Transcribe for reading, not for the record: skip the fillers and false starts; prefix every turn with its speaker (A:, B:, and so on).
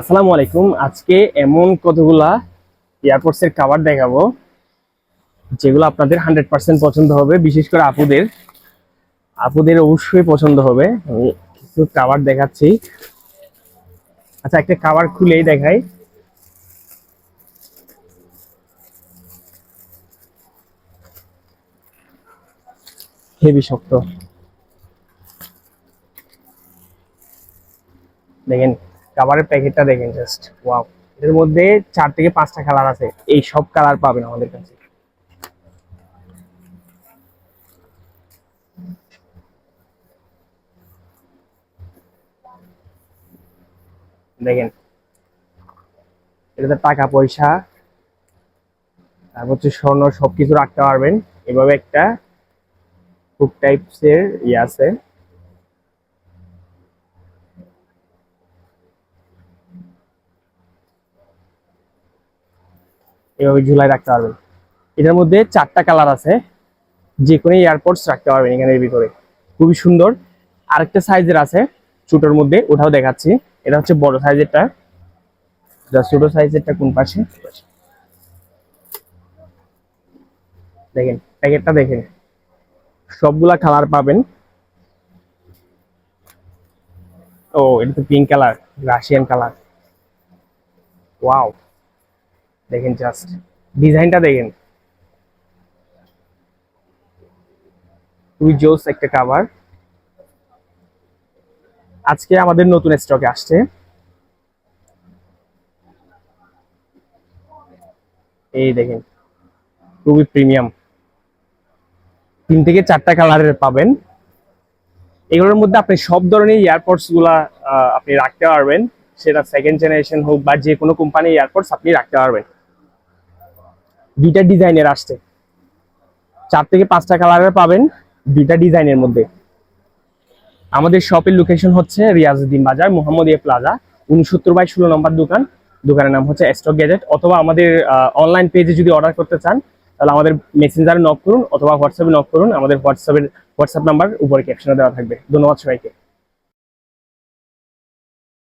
A: আসসালামু আলাইকুম। আজকে এমন কতগুলা এয়ারপোর্টস এর কভার দেখাবো যেগুলো আপনাদের 100% পছন্দ হবে, বিশেষ করে আপুদের আপুদের অবশ্যই পছন্দ হবে। আমি কিছু কভার দেখাচ্ছি। আচ্ছা, একটা কভার খুলেই দেখাই। হেভি শক্ত, দেখেন কভারের প্যাকেটটা দেখেন, জাস্ট ওয়াও। এর মধ্যে 4 থেকে 5টা কালার আছে, এই সব কালার পাবেন আমাদের কাছে। দেখেন, এটাতে টাকা পয়সা, তারপর হচ্ছে স্বর্ণ সবকিছু রাখতে পারবেন। এভাবে একটা হুক টাইপস এর আছে, এভাবে ঝুলাই রাখতে পারবেন। এটার মধ্যে 4টা কালার আছে, যে কোনো এয়ারপোর্টস রাখতে পারবেন এখানের ভিতরে, খুবই সুন্দর। আরেকটা সাইজের আছে ছোটোর মধ্যে, ওটাও দেখাচ্ছি। এটা হচ্ছে বড় সাইজেরটা। ছোট সাইজেরটা কোন পাশে, দেখেন প্যাকেটটা দেখেন, সবগুলা কালার পাবেন। ও, এটা তো pink colour, Russian colour. Wow, দেখেন জাস্ট ডিজাইনটা দেখেন, খুবই জোস একটা কাভার। আজকে আমাদের নতুন স্টকে আসছে। এই দেখেন, খুবই প্রিমিয়াম, 3 থেকে 4টা কালারের পাবেন। এগুলোর মধ্যে আপনি সব ধরনের এয়ারপোর্টস গুলা আপনি রাখতে পারবেন, সেটা সেকেন্ড জেনারেশন হোক বা যে কোনো কোম্পানির এয়ারপোর্টস আপনি রাখতে পারবেন। 2টা ডিজাইনের আসছে, 4 থেকে 5টা কালারের পাবেন, 2টা ডিজাইনের মধ্যে। আমাদের শপের লোকেশন হচ্ছে রিয়াজউদ্দিন বাজার, মোহাম্মদিয়া প্লাজা, 69/16 নম্বর দোকান। দোকানের নাম হচ্ছে স্টক গ্যাজেট। অথবা আমাদের অনলাইন পেজে যদি অর্ডার করতে চান, তাহলে আমাদের মেসেঞ্জারে নক করুন অথবা হোয়াটসঅ্যাপে নক করুন। আমাদের হোয়াটসঅ্যাপ নাম্বার উপরে ক্যাপশনে দেওয়া থাকবে। ধন্যবাদ সবাইকে।